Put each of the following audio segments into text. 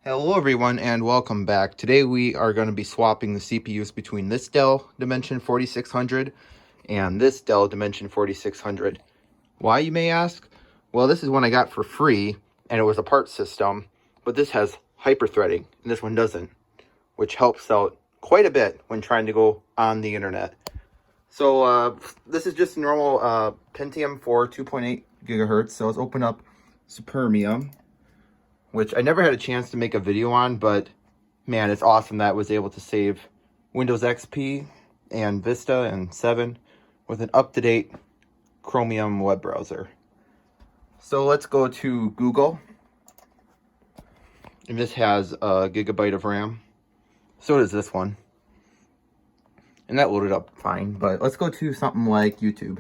Hello everyone and welcome back. Today we are going to be swapping the CPUs between this Dell Dimension 4600 and this Dell Dimension 4600. Why, you may ask? Well, this is one I got for free and it was a part system, but this has hyperthreading and this one doesn't, which helps out quite a bit when trying to go on the internet. So this is just a normal Pentium 4 2.8 gigahertz. So let's open up Supermium, which I never had a chance to make a video on, but man, it's awesome that I was able to save Windows XP and Vista and 7 with an up-to-date Chromium web browser. So let's go to Google, and this has a gigabyte of RAM. So does this one. And that loaded up fine, but let's go to something like YouTube.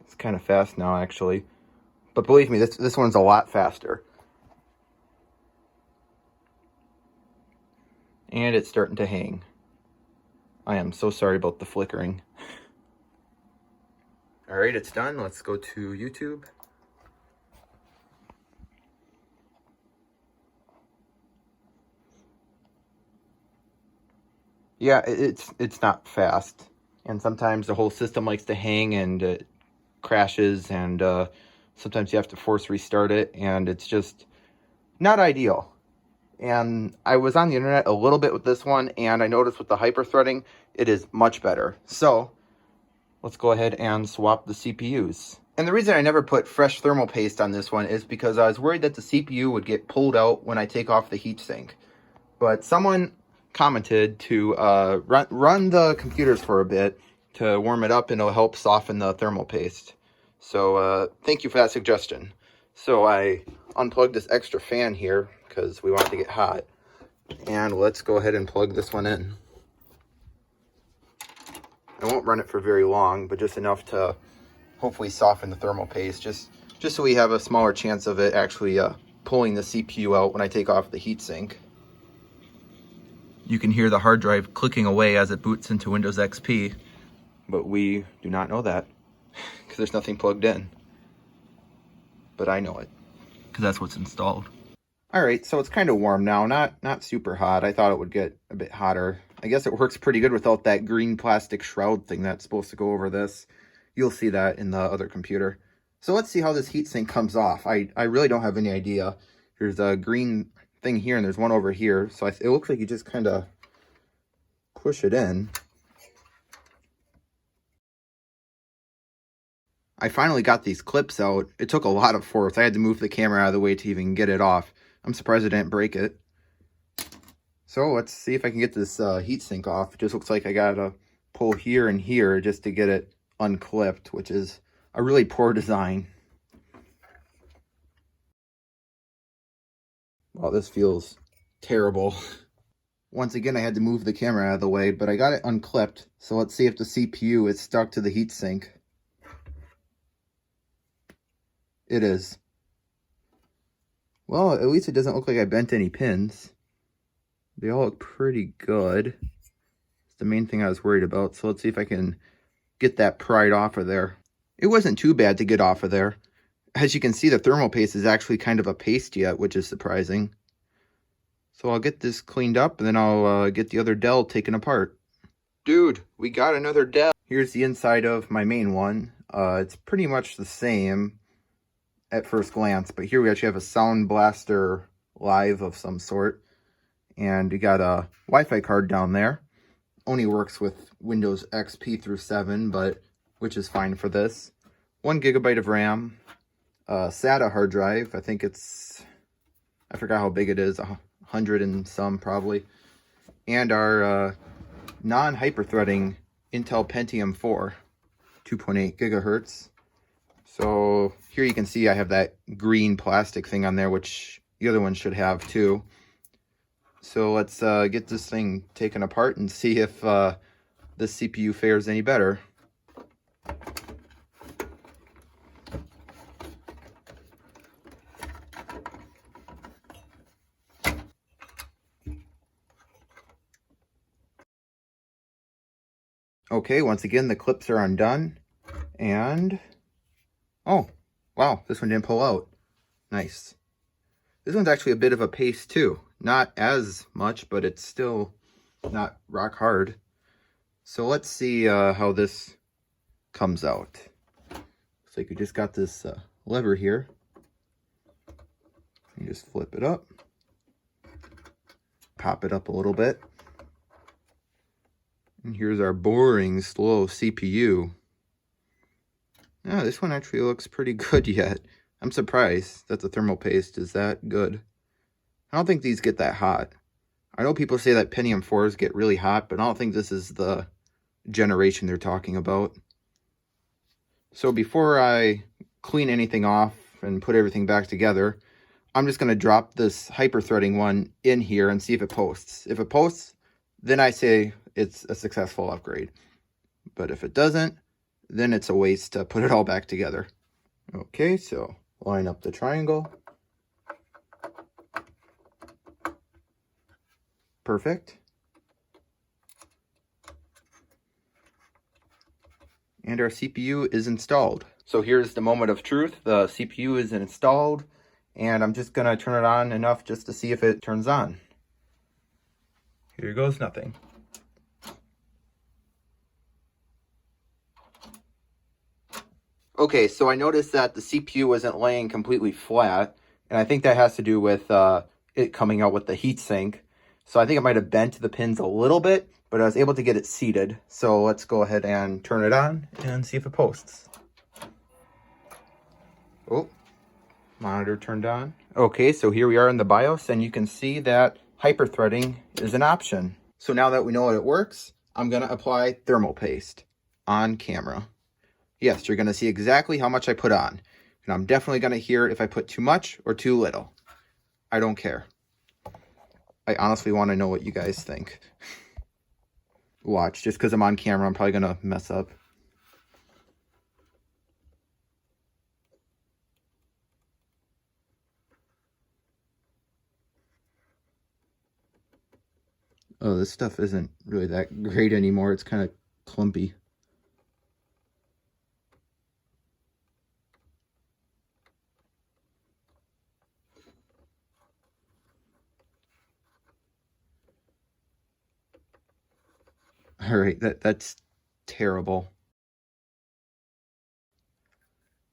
It's kind of fast now, actually. But believe me, this one's a lot faster. And it's starting to hang. I am so sorry about the flickering. Alright, it's done. Let's go to YouTube. Yeah, it's not fast. And sometimes the whole system likes to hang and it crashes, and sometimes you have to force restart it, and it's just not ideal. And I was on the internet a little bit with this one, and I noticed with the hyperthreading, it is much better. So let's go ahead and swap the CPUs. And the reason I never put fresh thermal paste on this one is because I was worried that the CPU would get pulled out when I take off the heatsink. But someone commented to run the computers for a bit to warm it up, and it'll help soften the thermal paste. So thank you for that suggestion. So I unplugged this extra fan here because we want it to get hot. And let's go ahead and plug this one in. I won't run it for very long, but just enough to hopefully soften the thermal paste, just so we have a smaller chance of it actually pulling the CPU out when I take off the heatsink. You can hear the hard drive clicking away as it boots into Windows XP, but we do not know that because there's nothing plugged in. But I know it because that's what's installed. Alright, so it's kind of warm now, not super hot. I thought it would get a bit hotter. I guess it works pretty good without that green plastic shroud thing that's supposed to go over this. You'll see that in the other computer. So let's see how this heatsink comes off. I really don't have any idea. There's a green thing here and there's one over here. So it looks like you just kind of push it in. I finally got these clips out. It took a lot of force. I had to move the camera out of the way to even get it off. I'm surprised I didn't break it. So let's see if I can get this heatsink off. It just looks like I gotta pull here and here just to get it unclipped, which is a really poor design. Wow, this feels terrible. Once again, I had to move the camera out of the way, but I got it unclipped. So let's see if the CPU is stuck to the heatsink. It is. Well, at least it doesn't look like I bent any pins. They all look pretty good. It's the main thing I was worried about. So let's see if I can get that pried off of there. It wasn't too bad to get off of there. As you can see, the thermal paste is actually kind of a paste yet, which is surprising. So I'll get this cleaned up, and then I'll get the other Dell taken apart. Dude, we got another Dell. Here's the inside of my main one. It's pretty much the same at first glance, but here we actually have a Sound Blaster Live of some sort. And we got a Wi-Fi card down there. Only works with Windows XP through 7, but which is fine for this. 1 gigabyte of RAM. SATA hard drive. I think I forgot how big it is. 100 and some probably. And our non-hyperthreading Intel Pentium 4, 2.8 gigahertz. So here you can see I have that green plastic thing on there, which the other one should have too. So let's get this thing taken apart and see if this CPU fares any better. Okay, once again, the clips are undone. And, oh, Wow, this one didn't pull out. Nice. This one's actually a bit of a paste too. Not as much, but it's still not rock hard. So let's see how this comes out. Looks like we just got this lever here. You just flip it up. Pop it up a little bit. And here's our boring, slow CPU. Yeah, this one actually looks pretty good yet. I'm surprised that the thermal paste is that good. I don't think these get that hot. I know people say that Pentium 4s get really hot, but I don't think this is the generation they're talking about. So before I clean anything off and put everything back together, I'm just going to drop this hyper-threading one in here and see if it posts. If it posts, then I say it's a successful upgrade. But if it doesn't, then it's a waste to put it all back together. Okay, so line up the triangle. Perfect. And our CPU is installed. So here's the moment of truth. The CPU is installed, and I'm just gonna turn it on enough just to see if it turns on. Here goes nothing. Okay, so I noticed that the CPU wasn't laying completely flat, and I think that has to do with it coming out with the heatsink. So I think it might have bent the pins a little bit, but I was able to get it seated. So let's go ahead and turn it on and see if it posts. Oh, monitor turned on. Okay, so here we are in the BIOS, and you can see that hyper-threading is an option. So now that we know it works, I'm gonna apply thermal paste on camera. Yes, you're gonna see exactly how much I put on. And I'm definitely gonna hear if I put too much or too little. I don't care. I honestly wanna know what you guys think. Watch, just because I'm on camera, I'm probably gonna mess up. Oh, this stuff isn't really that great anymore. It's kind of clumpy. All right, that's terrible.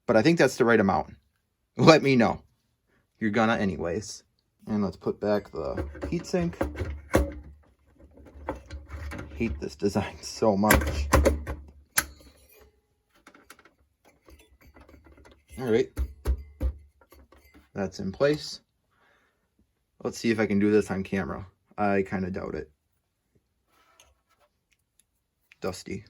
But I think that's the right amount. Let me know. You're gonna anyways. And let's put back the heatsink. Hate this design so much. All right, that's in place. Let's see if I can do this on camera. I kind of doubt it. Dusty.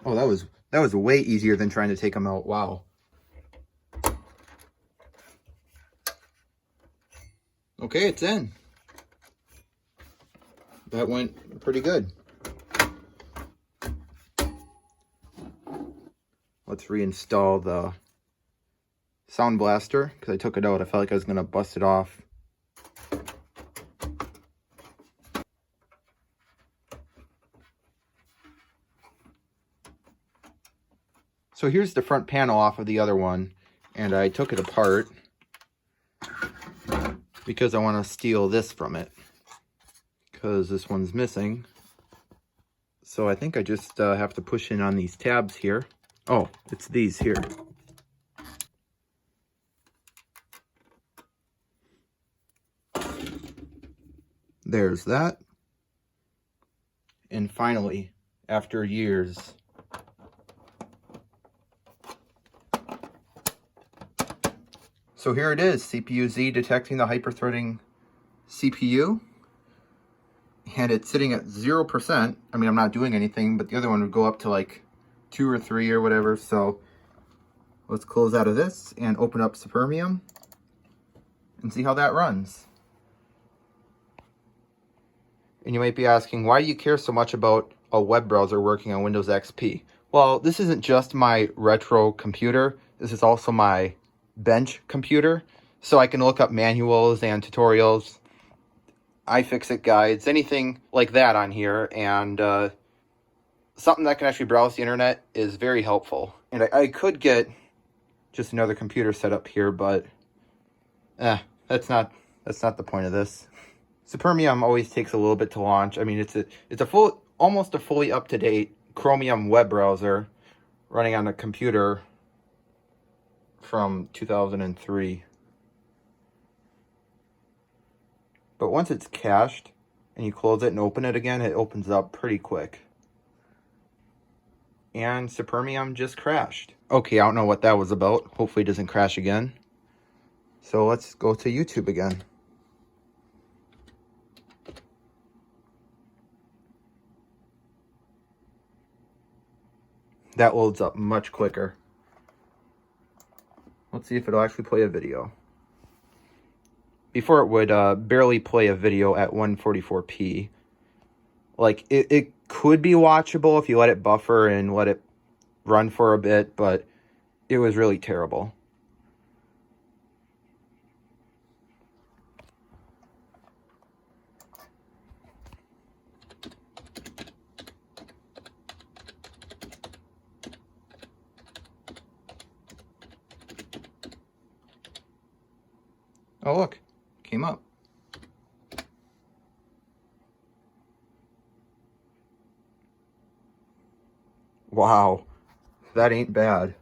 Oh, that was way easier than trying to take them out. Wow. Okay, it's in. That went pretty good. Let's reinstall the sound blaster because I took it out. I felt like I was gonna bust it off. So here's the front panel off of the other one, and I took it apart because I want to steal this from it because this one's missing. So I think I just have to push in on these tabs here. Oh, it's these here. There's that. And finally, after years, so here it is, CPU-Z detecting the hyper-threading CPU. And it's sitting at 0%. I mean, I'm not doing anything, but the other one would go up to like 2 or 3 or whatever. So let's close out of this and open up Supermium and see how that runs. And you might be asking, why do you care so much about a web browser working on Windows XP? Well, this isn't just my retro computer. This is also my bench computer. So I can look up manuals and tutorials iFixit guides, anything like that on here, and something that can actually browse the internet is very helpful. And I could get just another computer set up here, but that's not the point of this. Supermium always takes a little bit to launch. I mean, it's almost a fully up-to-date Chromium web browser running on a computer from 2003. But once it's cached and you close it and open it again, it opens up pretty quick. And Supermium just crashed. Okay, I don't know what that was about. Hopefully it doesn't crash again. So let's go to YouTube again. That loads up much quicker. Let's see if it'll actually play a video. Before it would barely play a video at 144p. Like, it could be watchable if you let it buffer and let it run for a bit, but it was really terrible. Oh, look, came up. Wow, that ain't bad.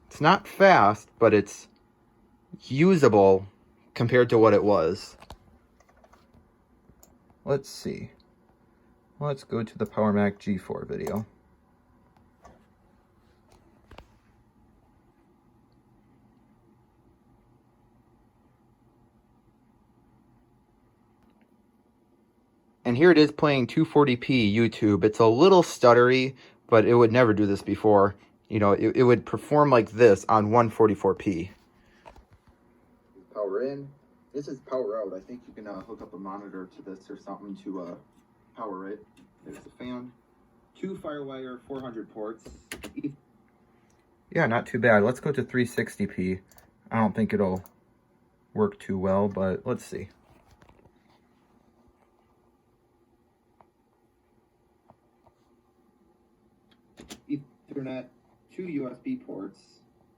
It's not fast, but it's usable compared to what it was. Let's see. Let's go to the Power Mac G4 video. And here it is playing 240p YouTube. It's a little stuttery, but it would never do this before. You know, it would perform like this on 144p. Power in. This is power out. I think you can hook up a monitor to this or something to power it. There's the fan. 2 Firewire 400 ports. Yeah, not too bad. Let's go to 360p. I don't think it'll work too well, but let's see. Ethernet, 2 USB ports,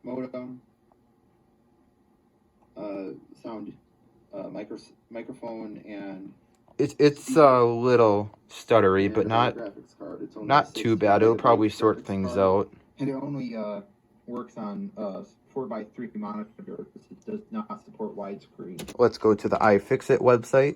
modem, sound, microphone, and it's a little stuttery, but not too bad. It'll probably sort things out. And it only works on 4x3 monitors. It does not support widescreen. Let's go to the iFixit website.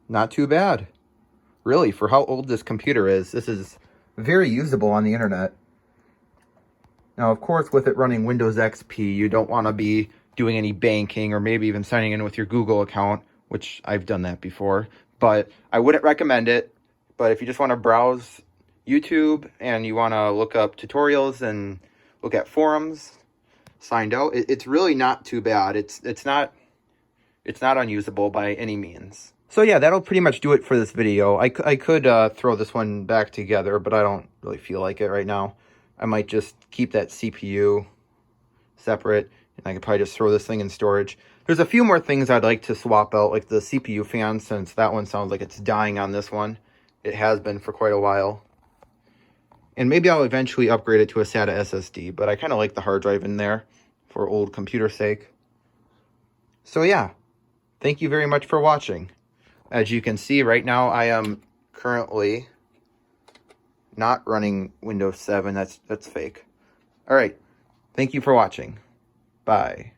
Not too bad. Really, for how old this computer is, this is very usable on the internet. Now, of course, with it running Windows XP, you don't want to be doing any banking or maybe even signing in with your Google account, which I've done that before. But I wouldn't recommend it. But if you just want to browse YouTube and you want to look up tutorials and look at forums, signed out, it's really not too bad. It's not unusable by any means. So yeah, that'll pretty much do it for this video. I could throw this one back together, but I don't really feel like it right now. I might just keep that CPU separate, and I could probably just throw this thing in storage. There's a few more things I'd like to swap out, like the CPU fan, since that one sounds like it's dying on this one. It has been for quite a while. And maybe I'll eventually upgrade it to a SATA SSD, but I kind of like the hard drive in there for old computer sake. So yeah, thank you very much for watching. As you can see right now, I am currently not running Windows 7. That's fake. All right. Thank you for watching. Bye.